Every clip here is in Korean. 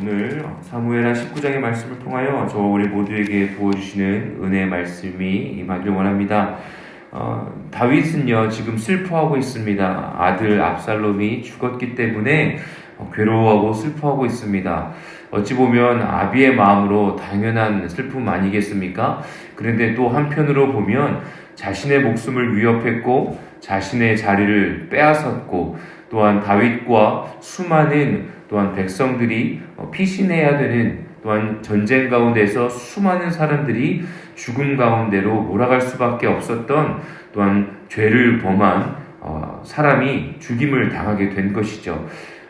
오늘 사무엘하 19장의 말씀을 통하여 저와 우리 모두에게 부어주시는 은혜의 말씀이 임하기를 원합니다. 다윗은요 지금 슬퍼하고 있습니다. 아들 압살롬이 죽었기 때문에 괴로워하고 슬퍼하고 있습니다. 어찌 보면 아비의 마음으로 당연한 슬픔 아니겠습니까? 그런데 또 한편으로 보면 자신의 목숨을 위협했고 자신의 자리를 빼앗았고 또한 다윗과 수많은 또한 백성들이 피신해야 되는 또한 전쟁 가운데서 수많은 사람들이 죽음 가운데로 몰아갈 수밖에 없었던 또한 죄를 범한 사람이 죽임을 당하게 된 것이죠.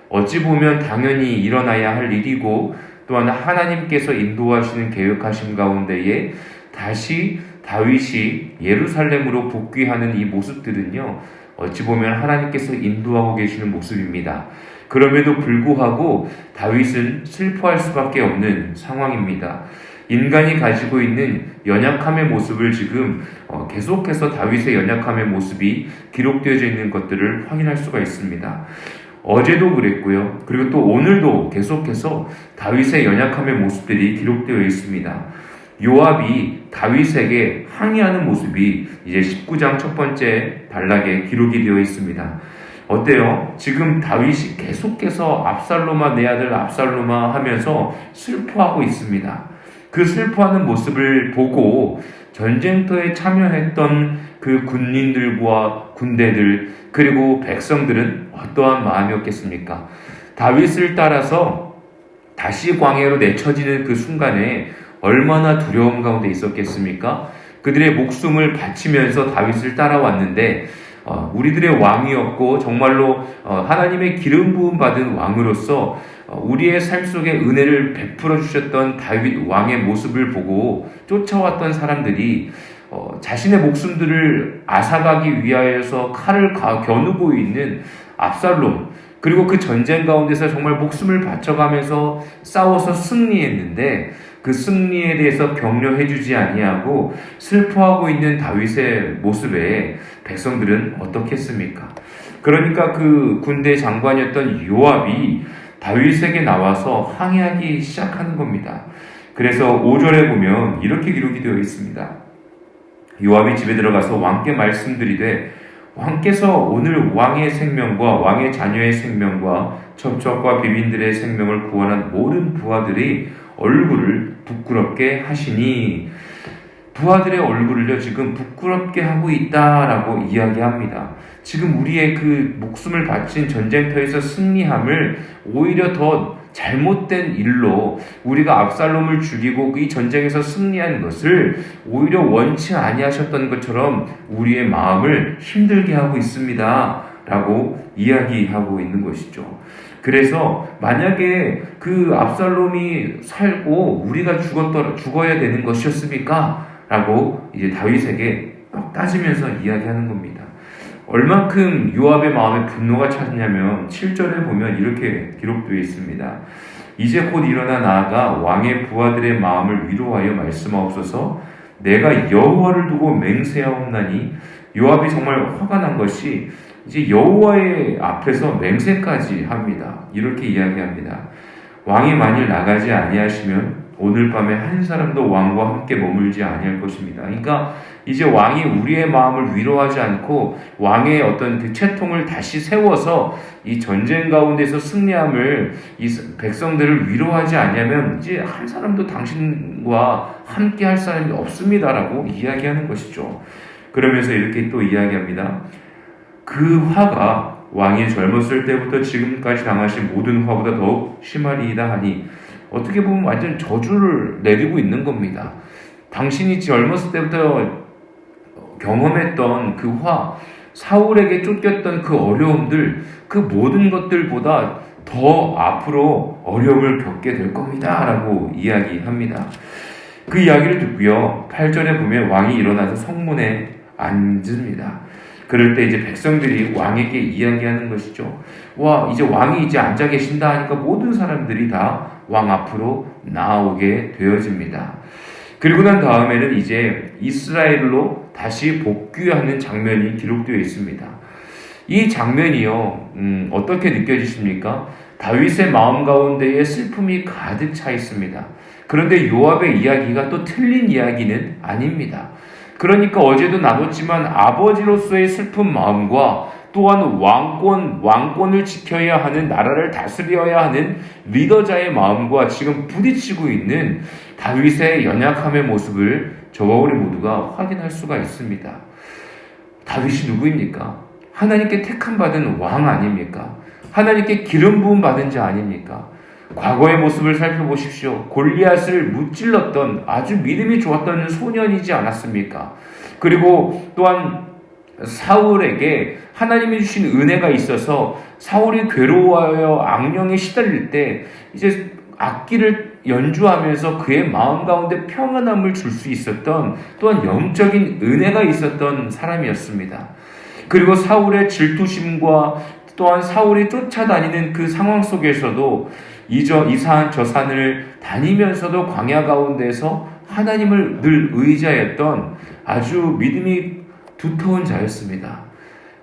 어찌 보면 당연히 일어나야 할 일이고 또한 하나님께서 인도하시는 계획하심 가운데에 다시 다윗이 예루살렘으로 복귀하는 이 모습들은요 어찌 보면 하나님께서 인도하고 계시는 모습입니다. 그럼에도 불구하고 다윗은 슬퍼할 수밖에 없는 상황입니다. 인간이 가지고 있는 연약함의 모습을 지금 계속해서 다윗의 연약함의 모습이 기록되어져 있는 것들을 확인할 수가 있습니다. 어제도 그랬고요. 그리고 또 오늘도 계속해서 다윗의 연약함의 모습들이 기록되어 있습니다. 요압이 다윗에게 항의하는 모습이 이제 19장 첫 번째 단락에 기록이 되어 있습니다. 어때요? 지금 다윗이 계속해서 압살롬아 내 아들 압살롬아 하면서 슬퍼하고 있습니다. 그 슬퍼하는 모습을 보고 전쟁터에 참여했던 그 군인들과 군대들 그리고 백성들은 어떠한 마음이었겠습니까? 다윗을 따라서 다시 광야로 내쳐지는 그 순간에 얼마나 두려움 가운데 있었겠습니까? 그들의 목숨을 바치면서 다윗을 따라왔는데 우리들의 왕이었고 정말로 하나님의 기름 부음 받은 왕으로서 우리의 삶 속에 은혜를 베풀어 주셨던 다윗 왕의 모습을 보고 쫓아왔던 사람들이 자신의 목숨들을 앗아가기 위하여서 칼을 겨누고 있는 압살롬 그리고 그 전쟁 가운데서 정말 목숨을 바쳐가면서 싸워서 승리했는데 그 승리에 대해서 격려해주지 아니하고 슬퍼하고 있는 다윗의 모습에 백성들은 어떻겠습니까? 그러니까 그 군대 장관이었던 요압이 다윗에게 나와서 항의하기 시작하는 겁니다. 그래서 5절에 보면 이렇게 기록이 되어 있습니다. 요압이 집에 들어가서 왕께 말씀드리되 왕께서 오늘 왕의 생명과 왕의 자녀의 생명과 첩첩과 비빈들의 생명을 구원한 모든 부하들이 얼굴을 부끄럽게 하시니 부하들의 얼굴을요 지금 부끄럽게 하고 있다라고 이야기합니다. 지금 우리의 그 목숨을 바친 전쟁터에서 승리함을 오히려 더 잘못된 일로 우리가 압살롬을 죽이고 이 전쟁에서 승리한 것을 오히려 원치 아니하셨던 것처럼 우리의 마음을 힘들게 하고 있습니다 라고 이야기하고 있는 것이죠. 그래서 만약에 그 압살롬이 살고 우리가 죽어야 되는 것이었습니까? 라고 이제 다윗에게 따지면서 이야기하는 겁니다. 얼만큼 요압의 마음에 분노가 찼냐면 7절에 보면 이렇게 기록되어 있습니다. 이제 곧 일어나 나아가 왕의 부하들의 마음을 위로하여 말씀하옵소서. 내가 여호와를 두고 맹세하옵나니 요압이 정말 화가 난 것이 이제 여호와의 앞에서 맹세까지 합니다. 이렇게 이야기합니다. 왕이 만일 나가지 아니하시면 오늘 밤에 한 사람도 왕과 함께 머물지 아니할 것입니다. 그러니까 이제 왕이 우리의 마음을 위로하지 않고 왕의 어떤 그 채통을 다시 세워서 이 전쟁 가운데서 승리함을 이 백성들을 위로하지 않으면 이제 한 사람도 당신과 함께 할 사람이 없습니다라고 이야기하는 것이죠. 그러면서 이렇게 또 이야기합니다. 그 화가 왕이 젊었을 때부터 지금까지 당하신 모든 화보다 더욱 심하리이다 하니 어떻게 보면 완전 저주를 내리고 있는 겁니다. 당신이 젊었을 때부터 경험했던 그 화, 사울에게 쫓겼던 그 어려움들, 그 모든 것들보다 더 앞으로 어려움을 겪게 될 겁니다 라고 이야기합니다. 그 이야기를 듣고요 8절에 보면 왕이 일어나서 성문에 앉습니다. 그럴 때 이제 백성들이 왕에게 이야기하는 것이죠. 와, 이제 왕이 이제 앉아 계신다 하니까 모든 사람들이 다 왕 앞으로 나오게 되어집니다. 그리고 난 다음에는 이제 이스라엘로 다시 복귀하는 장면이 기록되어 있습니다. 이 장면이요, 어떻게 느껴지십니까? 다윗의 마음 가운데에 슬픔이 가득 차 있습니다. 그런데 요압의 이야기가 또 틀린 이야기는 아닙니다. 그러니까 어제도 나눴지만 아버지로서의 슬픈 마음과 또한 왕권을 지켜야 하는, 나라를 다스려야 하는 리더자의 마음과 지금 부딪히고 있는 다윗의 연약함의 모습을 저와 우리 모두가 확인할 수가 있습니다. 다윗이 누구입니까? 하나님께 택함 받은 왕 아닙니까? 하나님께 기름 부음 받은 자 아닙니까? 과거의 모습을 살펴보십시오. 골리앗을 무찔렀던 아주 믿음이 좋았던 소년이지 않았습니까? 그리고 또한 사울에게 하나님이 주신 은혜가 있어서 사울이 괴로워하여 악령에 시달릴 때 이제 악기를 연주하면서 그의 마음 가운데 평안함을 줄 수 있었던, 또한 영적인 은혜가 있었던 사람이었습니다. 그리고 사울의 질투심과 또한 사울이 쫓아다니는 그 상황 속에서도 이 산 저 산을 다니면서도 광야 가운데서 하나님을 늘 의지하였던 아주 믿음이 두터운 자였습니다.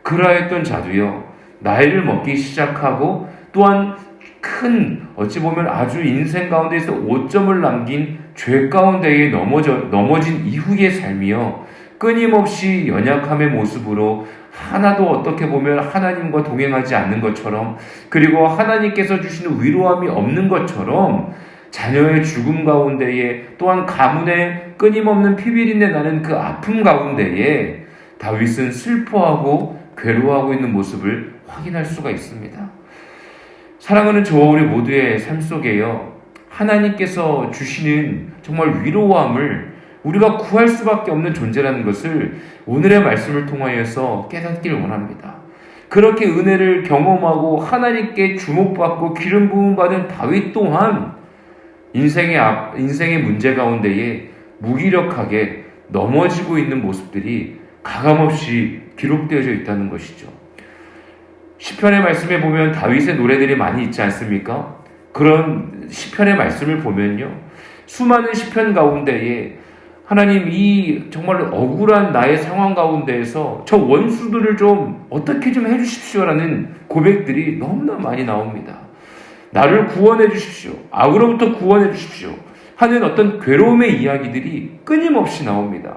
그러했던 자도요, 나이를 먹기 시작하고 또한 큰, 어찌 보면 아주 인생 가운데에서 오점을 남긴 죄 가운데에 넘어진 이후의 삶이요, 끊임없이 연약함의 모습으로 하나도 어떻게 보면 하나님과 동행하지 않는 것처럼, 그리고 하나님께서 주시는 위로함이 없는 것처럼 자녀의 죽음 가운데에, 또한 가문의 끊임없는 피비린내 나는 그 아픔 가운데에 다윗은 슬퍼하고 괴로워하고 있는 모습을 확인할 수가 있습니다. 사랑하는 저와 우리 모두의 삶 속에요, 하나님께서 주시는 정말 위로함을 우리가 구할 수밖에 없는 존재라는 것을 오늘의 말씀을 통하여서 깨닫기를 원합니다. 그렇게 은혜를 경험하고 하나님께 주목받고 기름 부음 받은 다윗 또한 인생의 문제 가운데에 무기력하게 넘어지고 있는 모습들이 가감없이 기록되어져 있다는 것이죠. 시편의 말씀에 보면 다윗의 노래들이 많이 있지 않습니까? 그런 시편의 말씀을 보면요, 수많은 시편 가운데에 하나님, 이 정말 억울한 나의 상황 가운데에서 저 원수들을 좀 어떻게 좀 해주십시오라는 고백들이 너무나 많이 나옵니다. 나를 구원해 주십시오, 악으로부터 구원해 주십시오 하는 어떤 괴로움의 이야기들이 끊임없이 나옵니다.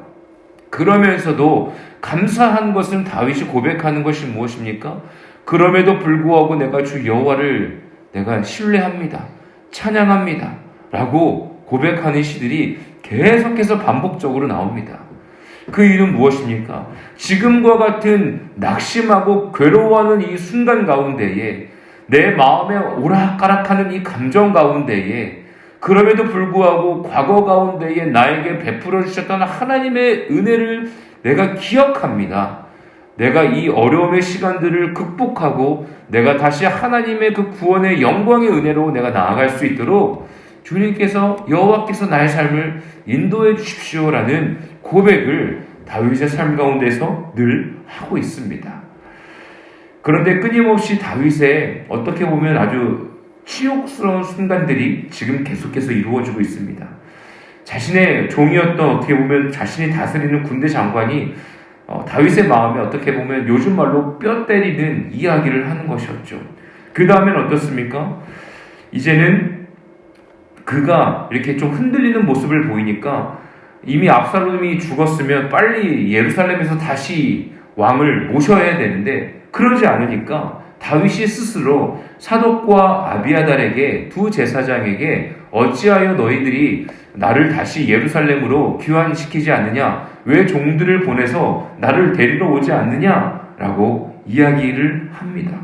그러면서도 감사한 것은 다윗이 고백하는 것이 무엇입니까? 그럼에도 불구하고 내가 주 여호와를 내가 신뢰합니다, 찬양합니다 라고 고백하는 시들이 계속해서 반복적으로 나옵니다. 그 이유는 무엇입니까? 지금과 같은 낙심하고 괴로워하는 이 순간 가운데에, 내 마음에 오락가락하는 이 감정 가운데에, 그럼에도 불구하고 과거 가운데에 나에게 베풀어 주셨던 하나님의 은혜를 내가 기억합니다. 내가 이 어려움의 시간들을 극복하고 내가 다시 하나님의 그 구원의 영광의 은혜로 내가 나아갈 수 있도록 주님께서, 여호와께서 나의 삶을 인도해 주십시오라는 고백을 다윗의 삶 가운데서 늘 하고 있습니다. 그런데 끊임없이 다윗의 어떻게 보면 아주 치욕스러운 순간들이 지금 계속해서 이루어지고 있습니다. 자신의 종이었던, 어떻게 보면 자신이 다스리는 군대 장관이 다윗의 마음에 어떻게 보면 요즘 말로 뼈 때리는 이야기를 하는 것이었죠. 그 다음엔 어떻습니까? 이제는 그가 이렇게 좀 흔들리는 모습을 보이니까 이미 압살롬이 죽었으면 빨리 예루살렘에서 다시 왕을 모셔야 되는데, 그러지 않으니까 다윗이 스스로 사독과 아비아달에게, 두 제사장에게 어찌하여 너희들이 나를 다시 예루살렘으로 귀환시키지 않느냐, 왜 종들을 보내서 나를 데리러 오지 않느냐 라고 이야기를 합니다.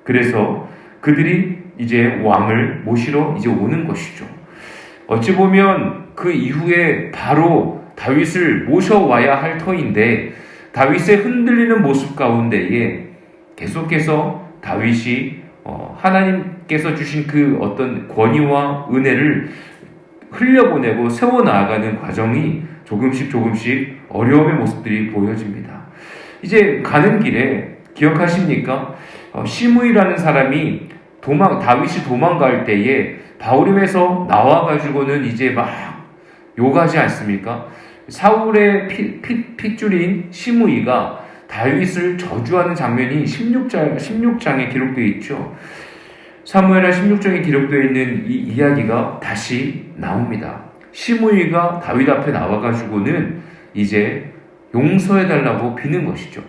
그래서 그들이 이제 왕을 모시러 이제 오는 것이죠. 어찌 보면 그 이후에 바로 다윗을 모셔와야 할 터인데, 다윗의 흔들리는 모습 가운데에 계속해서 다윗이 하나님께서 주신 그 어떤 권위와 은혜를 흘려보내고 세워나가는 과정이 조금씩 어려움의 모습들이 보여집니다. 이제 가는 길에 기억하십니까? 시므이라는 사람이 다윗이 도망갈 때에 바후림에서 나와가지고는 이제 막 욕하지 않습니까? 사울의 핏줄인 시므이가 다윗을 저주하는 장면이 16장에 기록되어 있죠. 사무엘하 16장에 기록되어 있는 이 이야기가 다시 나옵니다. 시므이가 다윗 앞에 나와가지고는 이제 용서해달라고 비는 것이죠.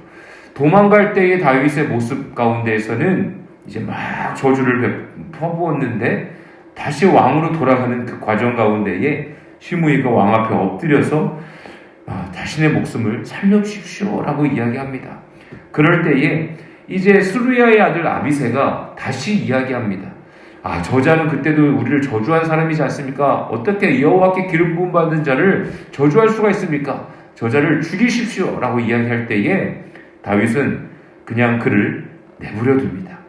도망갈 때의 다윗의 모습 가운데에서는 이제 막 저주를 퍼부었는데 다시 왕으로 돌아가는 그 과정 가운데에 시므이가 왕 앞에 엎드려서 자신의 목숨을 살려주십시오라고 이야기합니다. 그럴 때에 이제 스루야의 아들 아비새가 다시 이야기합니다. 저자는 그때도 우리를 저주한 사람이지 않습니까? 어떻게 여호와께 기름 부음 받은 자를 저주할 수가 있습니까? 저자를 죽이십시오라고 이야기할 때에 다윗은 그냥 그를 내버려 둡니다.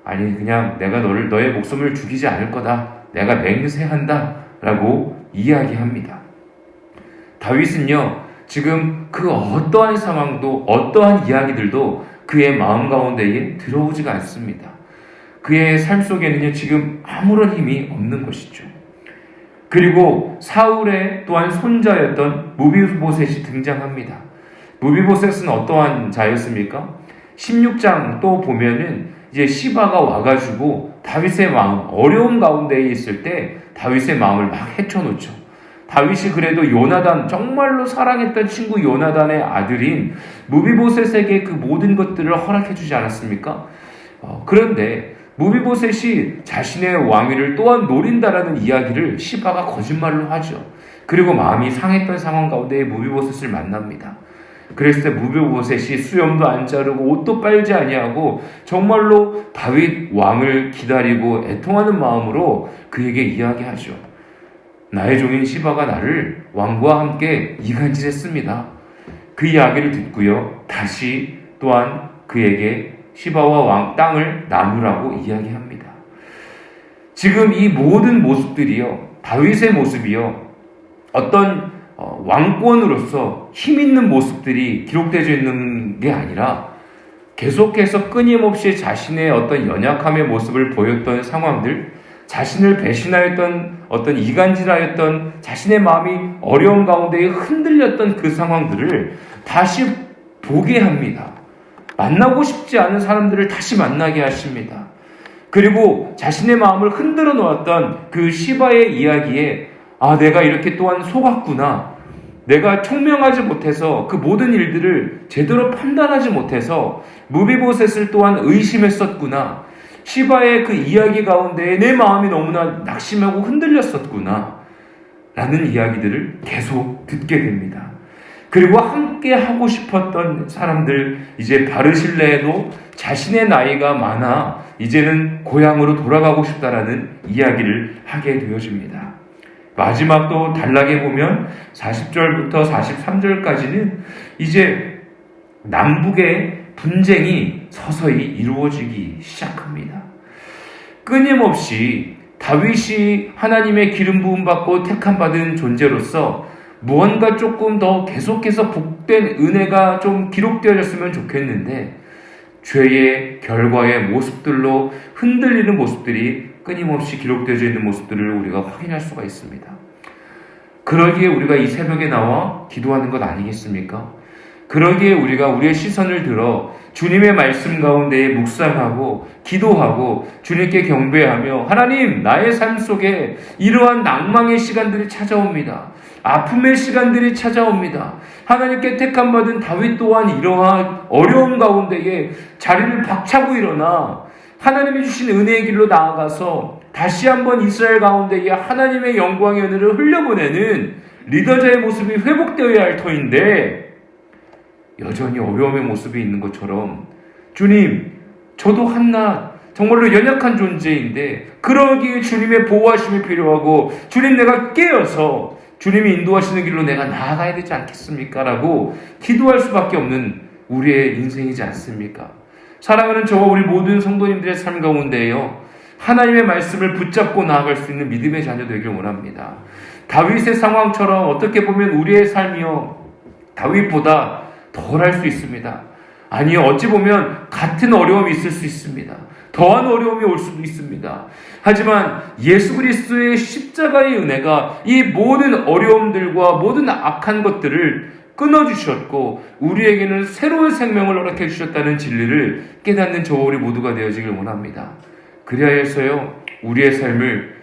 아니, 그냥 내가 너의 목숨을 죽이지 않을 거다. 내가 맹세한다 라고 이야기합니다. 다윗은요, 지금 그 어떠한 상황도 어떠한 이야기들도 그의 마음 가운데에 들어오지가 않습니다. 그의 삶 속에는요, 지금 아무런 힘이 없는 것이죠. 그리고 사울의 또한 손자였던 무비보셋이 등장합니다. 무비보셋은 어떠한 자였습니까? 16장 또 보면은 이제 시바가 와가지고 다윗의 마음, 어려운 가운데에 있을 때 다윗의 마음을 막 헤쳐놓죠. 다윗이 그래도 요나단, 정말로 사랑했던 친구 요나단의 아들인 무비보셋에게 그 모든 것들을 허락해주지 않았습니까? 그런데 무비보셋이 자신의 왕위를 또한 노린다라는 이야기를 시바가 거짓말로 하죠. 그리고 마음이 상했던 상황 가운데 무비보셋을 만납니다. 그랬을 때 무비보셋이 수염도 안 자르고 옷도 빨지 아니하고 정말로 다윗 왕을 기다리고 애통하는 마음으로 그에게 이야기하죠. 나의 종인 시바가 나를 왕과 함께 이간질했습니다. 그 이야기를 듣고요, 다시 또한 그에게 시바와 왕 땅을 나누라고 이야기합니다. 지금 이 모든 모습들이요, 다윗의 모습이요, 어떤 왕권으로서 힘있는 모습들이 기록되어 있는 게 아니라 계속해서 끊임없이 자신의 어떤 연약함의 모습을 보였던 상황들, 자신을 배신하였던 어떤 이간질하였던 자신의 마음이 어려운 가운데 흔들렸던 그 상황들을 다시 보게 합니다. 만나고 싶지 않은 사람들을 다시 만나게 하십니다. 그리고 자신의 마음을 흔들어 놓았던 그 시바의 이야기에 내가 이렇게 또한 속았구나. 내가 총명하지 못해서 그 모든 일들을 제대로 판단하지 못해서 무비보셋을 또한 의심했었구나. 시바의 그 이야기 가운데 내 마음이 너무나 낙심하고 흔들렸었구나. 라는 이야기들을 계속 듣게 됩니다. 그리고 함께 하고 싶었던 사람들, 이제 바르실레에도 자신의 나이가 많아 이제는 고향으로 돌아가고 싶다라는 이야기를 하게 되어집니다. 마지막도 단락에 보면 40절부터 43절까지는 이제 남북의 분쟁이 서서히 이루어지기 시작합니다. 끊임없이 다윗이 하나님의 기름 부음 받고 택함 받은 존재로서 무언가 조금 더 계속해서 복된 은혜가 좀 기록되어졌으면 좋겠는데 죄의 결과의 모습들로 흔들리는 모습들이 끊임없이 기록되어져 있는 모습들을 우리가 확인할 수가 있습니다. 그러기에 우리가 이 새벽에 나와 기도하는 것 아니겠습니까? 그러기에 우리가 우리의 시선을 들어 주님의 말씀 가운데에 묵상하고 기도하고 주님께 경배하며 하나님, 나의 삶 속에 이러한 낭망의 시간들이 찾아옵니다. 아픔의 시간들이 찾아옵니다. 하나님께 택함받은 다윗 또한 이러한 어려움 가운데에 자리를 박차고 일어나 하나님이 주신 은혜의 길로 나아가서 다시 한번 이스라엘 가운데에 하나님의 영광의 은혜를 흘려보내는 리더자의 모습이 회복되어야 할 터인데 여전히 어려움의 모습이 있는 것처럼 주님, 저도 한낱 정말로 연약한 존재인데 그러기에 주님의 보호하심이 필요하고 주님, 내가 깨어서 주님이 인도하시는 길로 내가 나아가야 되지 않겠습니까? 라고 기도할 수밖에 없는 우리의 인생이지 않습니까? 사랑하는 저와 우리 모든 성도님들의 삶 가운데에요, 하나님의 말씀을 붙잡고 나아갈 수 있는 믿음의 자녀 되길 원합니다. 다윗의 상황처럼 어떻게 보면 우리의 삶이요, 다윗보다 덜할 수 있습니다. 아니요, 어찌 보면 같은 어려움이 있을 수 있습니다. 더한 어려움이 올 수도 있습니다. 하지만 예수 그리스도의 십자가의 은혜가 이 모든 어려움들과 모든 악한 것들을 끊어주셨고 우리에게는 새로운 생명을 허락해 주셨다는 진리를 깨닫는 저와 우리 모두가 되어지길 원합니다. 그리하여서요, 우리의 삶을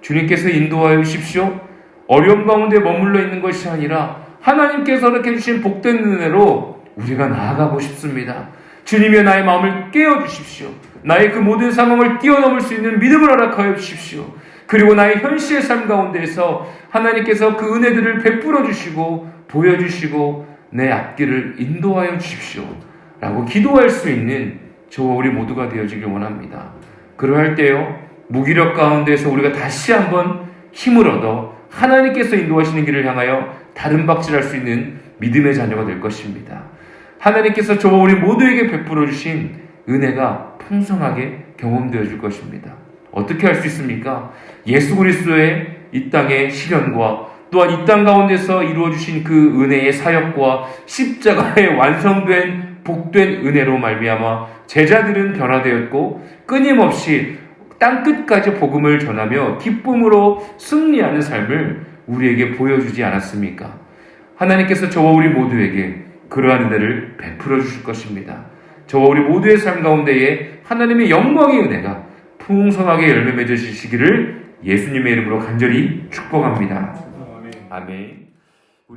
주님께서 인도하여 주십시오. 어려움 가운데 머물러 있는 것이 아니라 하나님께서 이렇게 주신 복된 은혜로 우리가 나아가고 싶습니다. 주님의 나의 마음을 깨워주십시오. 나의 그 모든 상황을 뛰어넘을 수 있는 믿음을 허락하여 주십시오. 그리고 나의 현실의 삶 가운데에서 하나님께서 그 은혜들을 베풀어 주시고 보여주시고 내 앞길을 인도하여 주십시오 라고 기도할 수 있는 저와 우리 모두가 되어지길 원합니다. 그러할 때요, 무기력 가운데서 우리가 다시 한번 힘을 얻어 하나님께서 인도하시는 길을 향하여 다름박질할 수 있는 믿음의 자녀가 될 것입니다. 하나님께서 저와 우리 모두에게 베풀어 주신 은혜가 풍성하게 경험되어질 것입니다. 어떻게 할 수 있습니까? 예수 그리스도의 이 땅의 시련과 또한 이 땅 가운데서 이루어주신 그 은혜의 사역과 십자가의 완성된 복된 은혜로 말미암아 제자들은 변화되었고 끊임없이 땅끝까지 복음을 전하며 기쁨으로 승리하는 삶을 우리에게 보여주지 않았습니까? 하나님께서 저와 우리 모두에게 그러한 은혜를 베풀어 주실 것입니다. 저와 우리 모두의 삶 가운데에 하나님의 영광의 은혜가 풍성하게 열매 맺으시기를 예수님의 이름으로 간절히 축복합니다. 아멘.